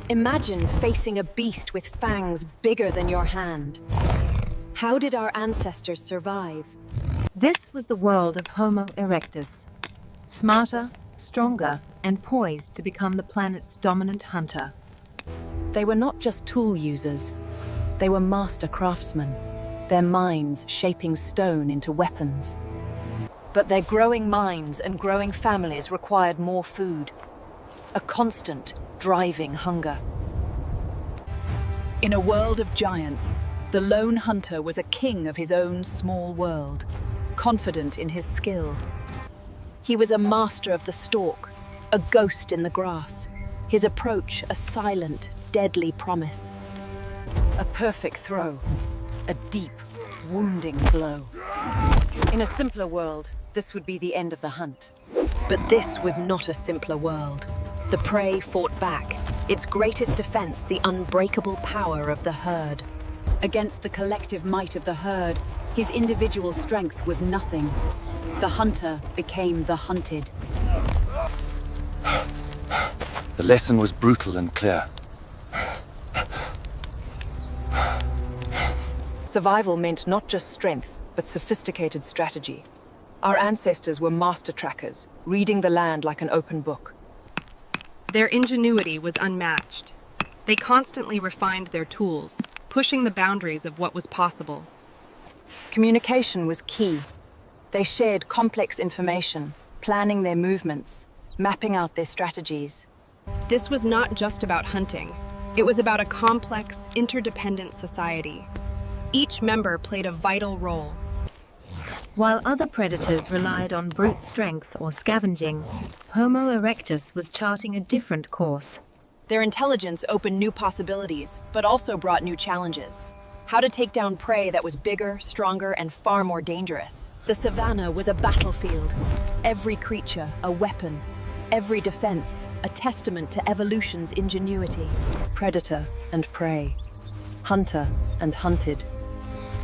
Imagine facing a beast with fangs bigger than your hand. How did our ancestors survive? This was the world of Homo erectus. Smarter, stronger, and poised to become the planet's dominant hunter. They were not just tool users. They were master craftsmen, their minds shaping stone into weapons. But their growing minds and growing families required more food. A constant, driving hunger. In a world of giants, the lone hunter was a king of his own small world, confident in his skill. He was a master of the stalk, a ghost in the grass, his approach a silent, deadly promise. A perfect throw, a deep, wounding blow. In a simpler world, this would be the end of the hunt. But this was not a simpler world. The prey fought back, its greatest defense the unbreakable power of the herd. Against the collective might of the herd, his individual strength was nothing. The hunter became the hunted. The lesson was brutal and clear. Survival meant not just strength, but sophisticated strategy. Our ancestors were master trackers, reading the land like an open book. Their ingenuity was unmatched. They constantly refined their tools, pushing the boundaries of what was possible. Communication was key. They shared complex information, planning their movements, mapping out their strategies. This was not just about hunting. It was about a complex, interdependent society. Each member played a vital role. While other predators relied on brute strength or scavenging, Homo erectus was charting a different course. Their intelligence opened new possibilities, but also brought new challenges. How to take down prey that was bigger, stronger, and far more dangerous. The savannah was a battlefield. Every creature, a weapon. Every defense, a testament to evolution's ingenuity. Predator and prey. Hunter and hunted.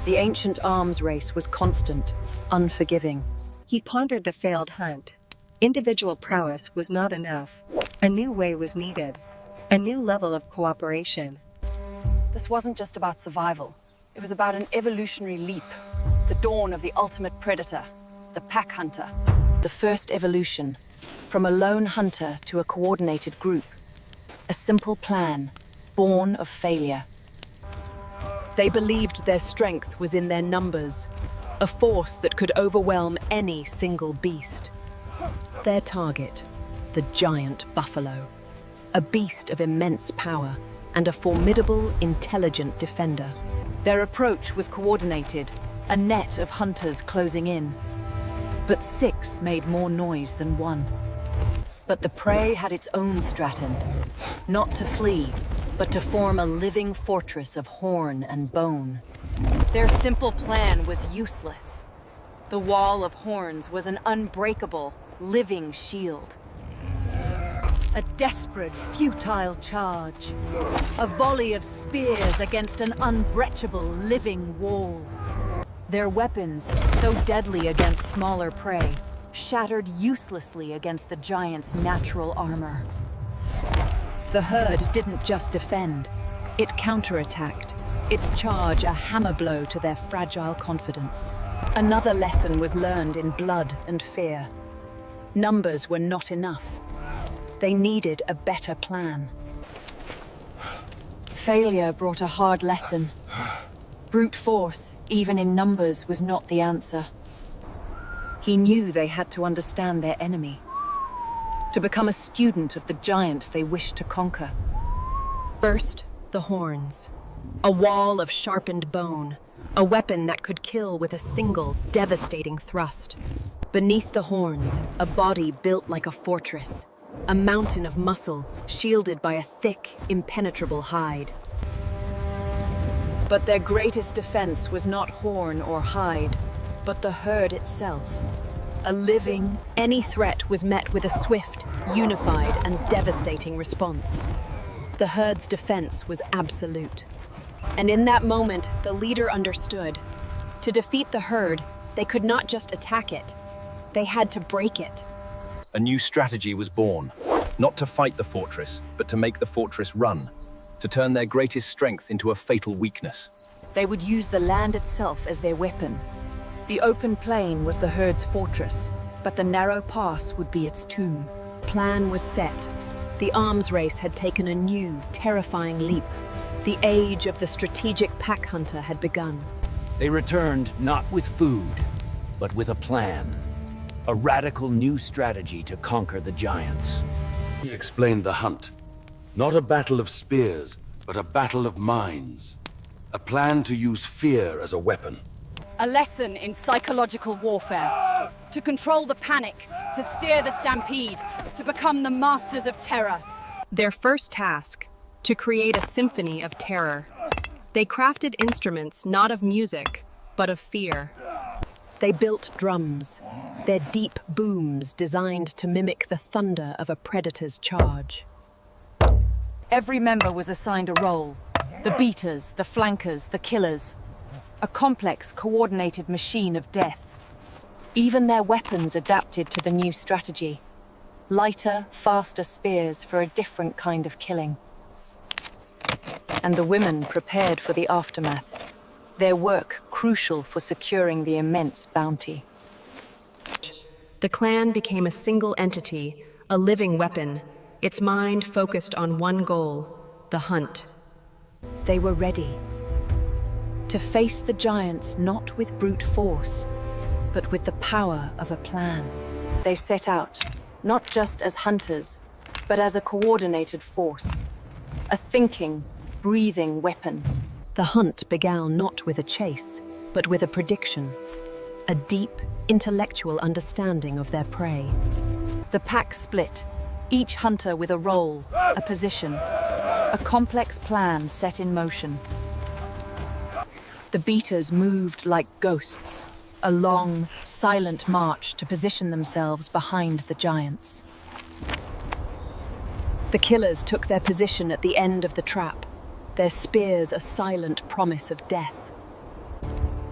The ancient arms race was constant, unforgiving. He pondered the failed hunt. Individual prowess was not enough. A new way was needed. A new level of cooperation. This wasn't just about survival. It was about an evolutionary leap. The dawn of the ultimate predator, the pack hunter. The first evolution, from a lone hunter to a coordinated group. A simple plan, born of failure. They believed their strength was in their numbers, a force that could overwhelm any single beast. Their target, the giant buffalo, a beast of immense power and a formidable, intelligent defender. Their approach was coordinated, a net of hunters closing in. But 6 made more noise than 1. But the prey had its own strategy, not to flee, but to form a living fortress of horn and bone. Their simple plan was useless. The wall of horns was an unbreakable, living shield. A desperate, futile charge. A volley of spears against an unbreachable, living wall. Their weapons, so deadly against smaller prey, shattered uselessly against the giant's natural armor. The herd didn't just defend, it counterattacked, its charge a hammer blow to their fragile confidence. Another lesson was learned in blood and fear. Numbers were not enough. They needed a better plan. Failure brought a hard lesson. Brute force, even in numbers, was not the answer. He knew they had to understand their enemy, to become a student of the giant they wished to conquer. First, the horns. A wall of sharpened bone, a weapon that could kill with a single, devastating thrust. Beneath the horns, a body built like a fortress, a mountain of muscle shielded by a thick, impenetrable hide. But their greatest defense was not horn or hide, but the herd itself. A living, any threat was met with a swift, unified, and devastating response. The herd's defense was absolute. And in that moment, the leader understood. To defeat the herd, they could not just attack it. They had to break it. A new strategy was born. not to fight the fortress, but to make the fortress run, to turn their greatest strength into a fatal weakness. They would use the land itself as their weapon. The open plain was the herd's fortress, but the narrow pass would be its tomb. Plan was set. The arms race had taken a new, terrifying leap. The age of the strategic pack hunter had begun. They returned not with food, but with a plan. A radical new strategy to conquer the giants. He explained the hunt. Not a battle of spears, but a battle of minds. A plan to use fear as a weapon. A lesson in psychological warfare. To control the panic, to steer the stampede, to become the masters of terror. Their first task, to create a symphony of terror. They crafted instruments not of music, but of fear. They built drums, their deep booms designed to mimic the thunder of a predator's charge. Every member was assigned a role. The beaters, the flankers, the killers. A complex, coordinated machine of death. Even their weapons adapted to the new strategy. Lighter, faster spears for a different kind of killing. And the women prepared for the aftermath. Their work crucial for securing the immense bounty. The clan became a single entity, a living weapon, its mind focused on one goal, the hunt. They were ready to face the giants not with brute force, but with the power of a plan. They set out, not just as hunters, but as a coordinated force, a thinking, breathing weapon. The hunt began not with a chase, but with a prediction, a deep, intellectual understanding of their prey. The pack split, each hunter with a role, a position, a complex plan set in motion. The beaters moved like ghosts, a long, silent march to position themselves behind the giants. The killers took their position at the end of the trap, their spears a silent promise of death.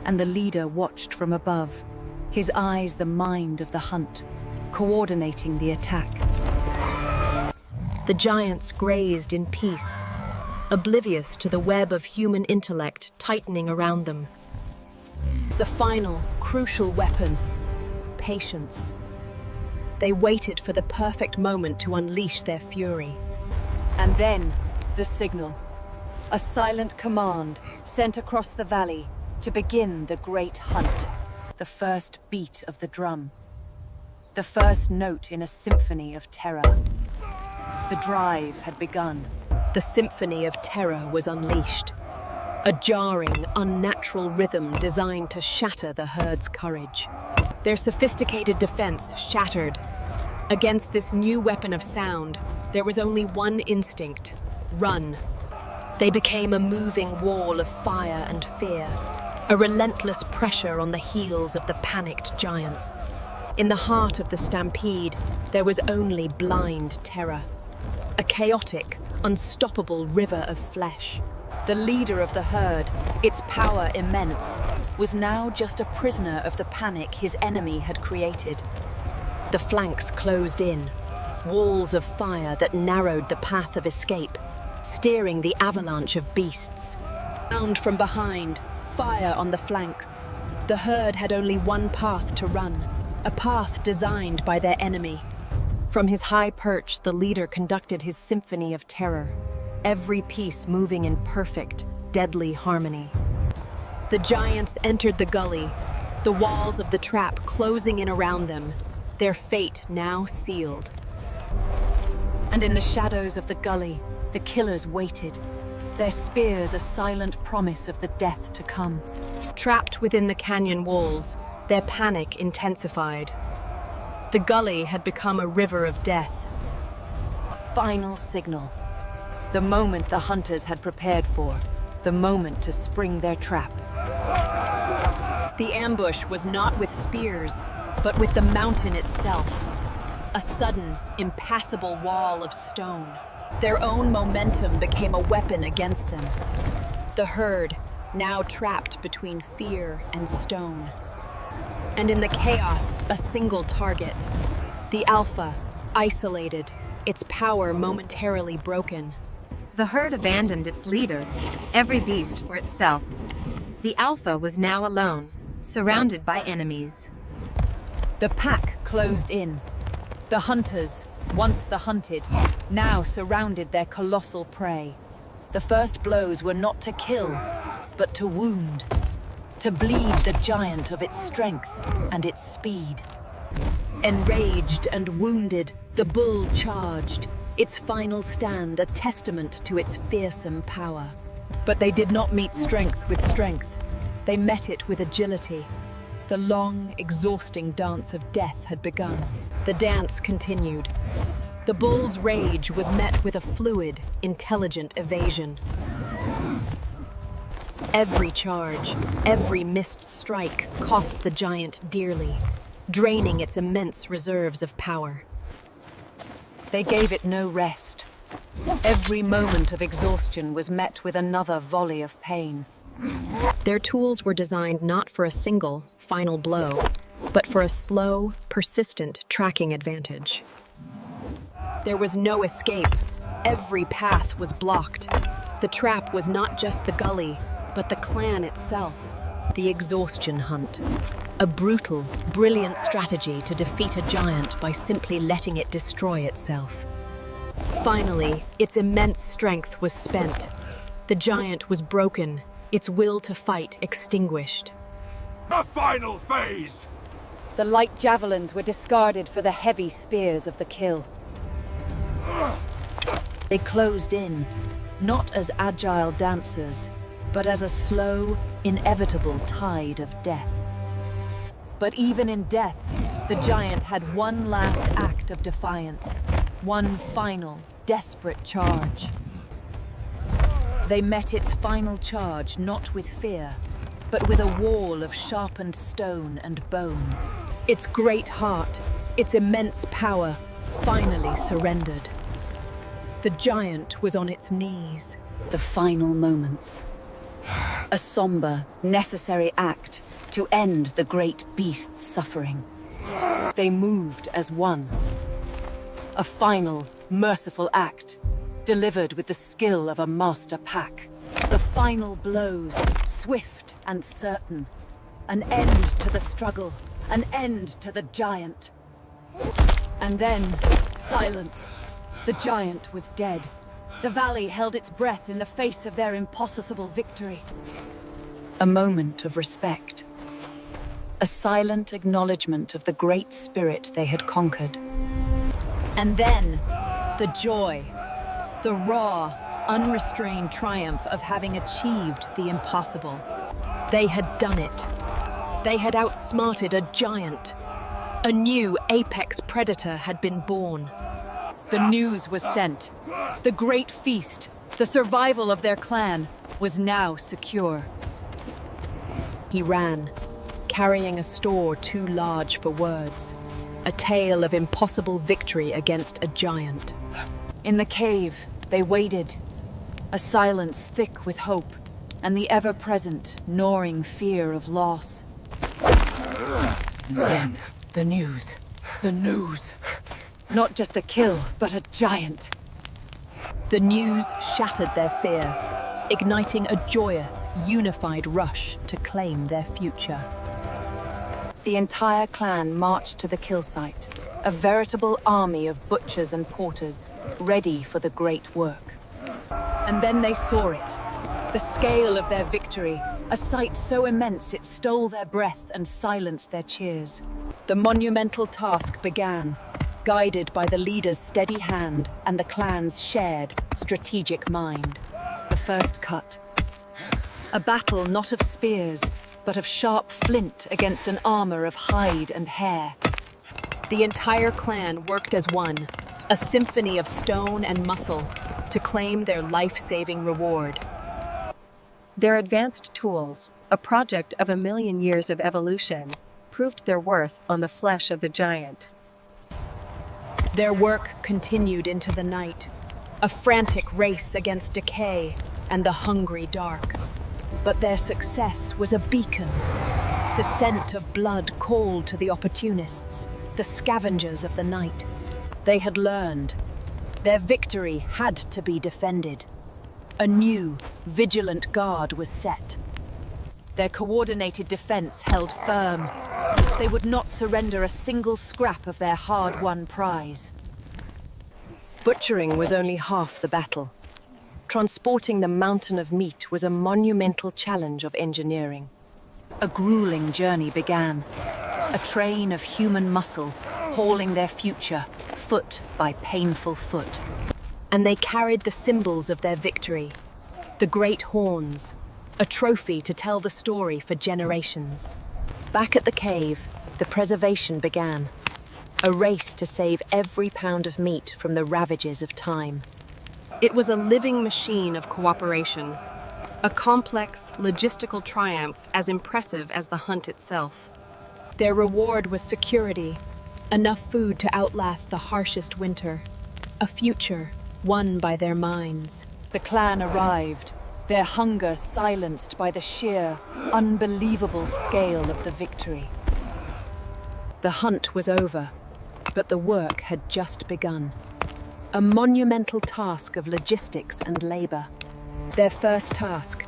And the leader watched from above, his eyes the mind of the hunt, coordinating the attack. The giants grazed in peace, oblivious to the web of human intellect tightening around them. The final, crucial weapon, patience. They waited for the perfect moment to unleash their fury. And then, the signal. A silent command sent across the valley to begin the great hunt. The first beat of the drum. The first note in a symphony of terror. The drive had begun. The symphony of terror was unleashed. A jarring, unnatural rhythm designed to shatter the herd's courage. Their sophisticated defense shattered. Against this new weapon of sound, there was only one instinct: run. They became a moving wall of fire and fear, a relentless pressure on the heels of the panicked giants. In the heart of the stampede, there was only blind terror. A chaotic, unstoppable river of flesh. The leader of the herd, its power immense, was now just a prisoner of the panic his enemy had created. The flanks closed in, walls of fire that narrowed the path of escape, steering the avalanche of beasts. Bound from behind, fire on the flanks. The herd had only one path to run, a path designed by their enemy. From his high perch, the leader conducted his symphony of terror, every piece moving in perfect, deadly harmony. The giants entered the gully, the walls of the trap closing in around them, their fate now sealed. And in the shadows of the gully, the killers waited, their spears a silent promise of the death to come. Trapped within the canyon walls, their panic intensified. The gully had become a river of death. Final signal. The moment the hunters had prepared for, the moment to spring their trap. The ambush was not with spears, but with the mountain itself. A sudden, impassable wall of stone. Their own momentum became a weapon against them. The herd, now trapped between fear and stone. And in the chaos, a single target. The alpha, isolated, its power momentarily broken. The herd abandoned its leader, every beast for itself. The alpha was now alone, surrounded by enemies. The pack closed in. The hunters, once the hunted, now surrounded their colossal prey. The first blows were not to kill, but to wound. To bleed the giant of its strength and its speed. Enraged and wounded, the bull charged, its final stand a testament to its fearsome power. But they did not meet strength with strength. They met it with agility. The long, exhausting dance of death had begun. The dance continued. The bull's rage was met with a fluid, intelligent evasion. Every charge, every missed strike cost the giant dearly, draining its immense reserves of power. They gave it no rest. Every moment of exhaustion was met with another volley of pain. Their tools were designed not for a single, final blow, but for a slow, persistent tracking advantage. There was no escape. Every path was blocked. The trap was not just the gully, but the clan itself. The exhaustion hunt. A brutal, brilliant strategy to defeat a giant by simply letting it destroy itself. Finally, its immense strength was spent. The giant was broken, its will to fight extinguished. The final phase! The light javelins were discarded for the heavy spears of the kill. They closed in, not as agile dancers, but as a slow, inevitable tide of death. But even in death, the giant had one last act of defiance, one final, desperate charge. They met its final charge not with fear, but with a wall of sharpened stone and bone. Its great heart, its immense power, finally surrendered. The giant was on its knees. The final moments. A somber, necessary act to end the great beast's suffering. They moved as one. A final, merciful act, delivered with the skill of a master pack. The final blows, swift and certain. An end to the struggle, an end to the giant. And then, silence. The giant was dead. The valley held its breath in the face of their impossible victory. A moment of respect. A silent acknowledgement of the great spirit they had conquered. And then, the joy. The raw, unrestrained triumph of having achieved the impossible. They had done it. They had outsmarted a giant. A new apex predator had been born. The news was sent. The great feast, the survival of their clan, was now secure. He ran, carrying a store too large for words. A tale of impossible victory against a giant. In the cave, they waited. A silence thick with hope, and the ever-present, gnawing fear of loss. Then, the news. The news. Not just a kill, but a giant. The news shattered their fear, igniting a joyous, unified rush to claim their future. The entire clan marched to the kill site, a veritable army of butchers and porters, ready for the great work. And then they saw it, the scale of their victory, a sight so immense it stole their breath and silenced their cheers. The monumental task began, guided by the leader's steady hand and the clan's shared, strategic mind. The first cut. A battle not of spears, but of sharp flint against an armor of hide and hair. The entire clan worked as one, a symphony of stone and muscle, to claim their life-saving reward. Their advanced tools, a project of 1,000,000 years of evolution, proved their worth on the flesh of the giant. Their work continued into the night, a frantic race against decay and the hungry dark. But their success was a beacon. The scent of blood called to the opportunists, the scavengers of the night. They had learned, Their victory had to be defended. A new, vigilant guard was set. Their coordinated defense held firm. They would not surrender a single scrap of their hard-won prize. Butchering was only half the battle. Transporting the mountain of meat was a monumental challenge of engineering. A grueling journey began. A train of human muscle, hauling their future, foot by painful foot. And they carried the symbols of their victory. The great horns, a trophy to tell the story for generations. Back at the cave, the preservation began. A race to save every pound of meat from the ravages of time. It was a living machine of cooperation. A complex, logistical triumph as impressive as the hunt itself. Their reward was security, enough food to outlast the harshest winter. A future won by their minds. The clan arrived, their hunger silenced by the sheer, unbelievable scale of the victory. The hunt was over, but the work had just begun. A monumental task of logistics and labor. Their first task,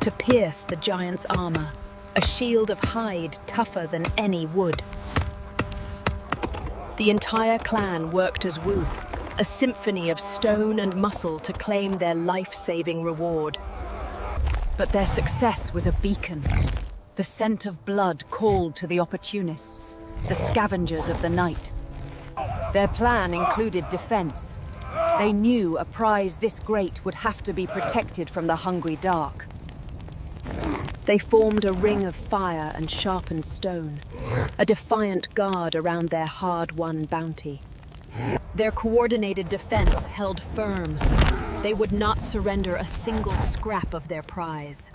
to pierce the giant's armor, a shield of hide tougher than any wood. The entire clan worked as one, a symphony of stone and muscle to claim their life-saving reward. But their success was a beacon. The scent of blood called to the opportunists, the scavengers of the night. Their plan included defense. They knew a prize this great would have to be protected from the hungry dark. They formed a ring of fire and sharpened stone, a defiant guard around their hard-won bounty. Their coordinated defense held firm. They would not surrender a single scrap of their prize.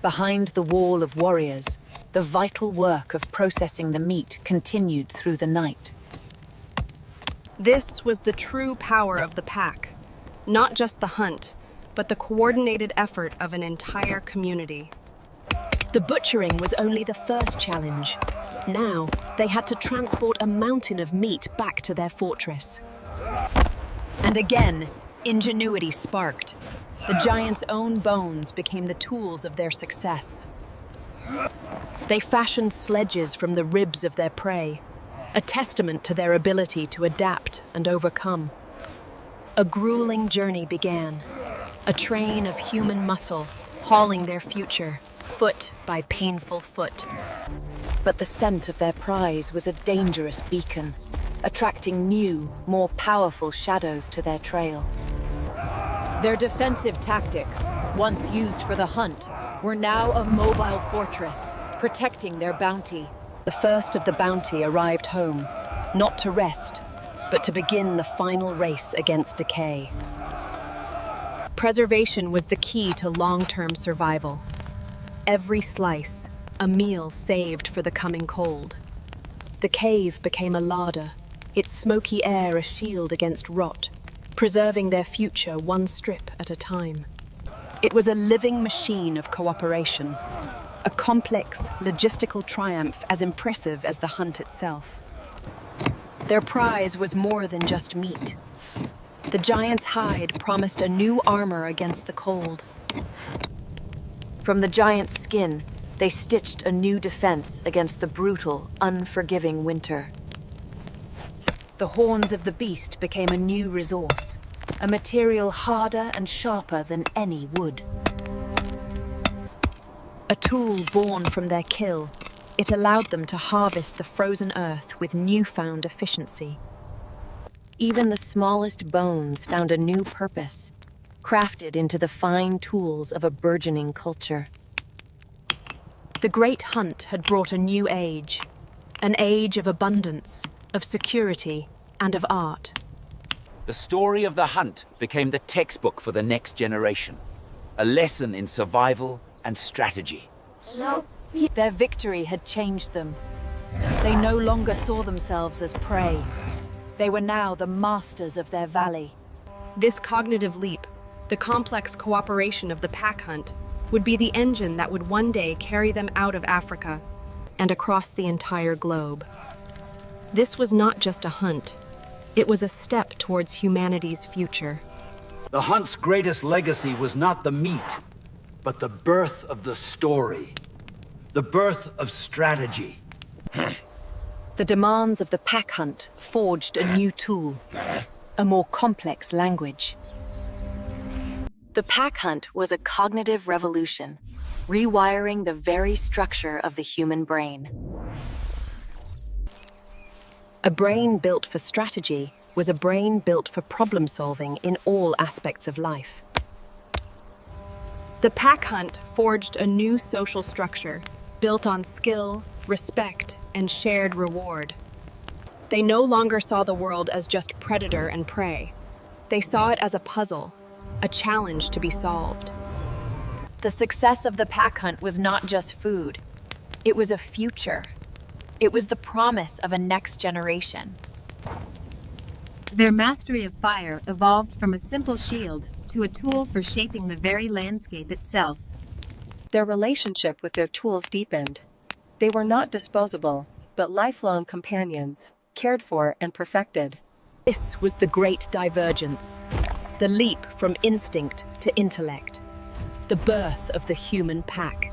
Behind the wall of warriors, the vital work of processing the meat continued through the night. This was the true power of the pack. Not just the hunt, but the coordinated effort of an entire community. The butchering was only the first challenge. Now, they had to transport a mountain of meat back to their fortress. And again, ingenuity sparked. The giant's own bones became the tools of their success. They fashioned sledges from the ribs of their prey, a testament to their ability to adapt and overcome. A grueling journey began, a train of human muscle hauling their future, foot by painful foot. But the scent of their prize was a dangerous beacon, attracting new, more powerful shadows to their trail. Their defensive tactics, once used for the hunt, were now a mobile fortress, protecting their bounty. The first of the bounty arrived home, not to rest, but to begin the final race against decay. Preservation was the key to long-term survival. Every slice, a meal saved for the coming cold. The cave became a larder, its smoky air a shield against rot, preserving their future one strip at a time. It was a living machine of cooperation, a complex, logistical triumph as impressive as the hunt itself. Their prize was more than just meat. The giant's hide promised a new armor against the cold. From the giant's skin, they stitched a new defense against the brutal, unforgiving winter. The horns of the beast became a new resource, a material harder and sharper than any wood. A tool born from their kill, it allowed them to harvest the frozen earth with newfound efficiency. Even the smallest bones found a new purpose, crafted into the fine tools of a burgeoning culture. The great hunt had brought a new age, an age of abundance, of security, and of art. The story of the hunt became the textbook for the next generation, a lesson in survival and strategy. Their victory had changed them. They no longer saw themselves as prey. They were now the masters of their valley. This cognitive leap, the complex cooperation of the pack hunt, would be the engine that would one day carry them out of Africa and across the entire globe. This was not just a hunt. It was a step towards humanity's future. The hunt's greatest legacy was not the meat, but the birth of the story. The birth of strategy. The demands of the pack hunt forged a new tool, a more complex language. The pack hunt was a cognitive revolution, rewiring the very structure of the human brain. A brain built for strategy was a brain built for problem solving in all aspects of life. The pack hunt forged a new social structure built on skill, respect, and shared reward. They no longer saw the world as just predator and prey. They saw it as a puzzle, a challenge to be solved. The success of the pack hunt was not just food. It was a future. It was the promise of a next generation. Their mastery of fire evolved from a simple shield to a tool for shaping the very landscape itself. Their relationship with their tools deepened. They were not disposable, but lifelong companions, cared for and perfected. This was the great divergence, the leap from instinct to intellect, the birth of the human pack.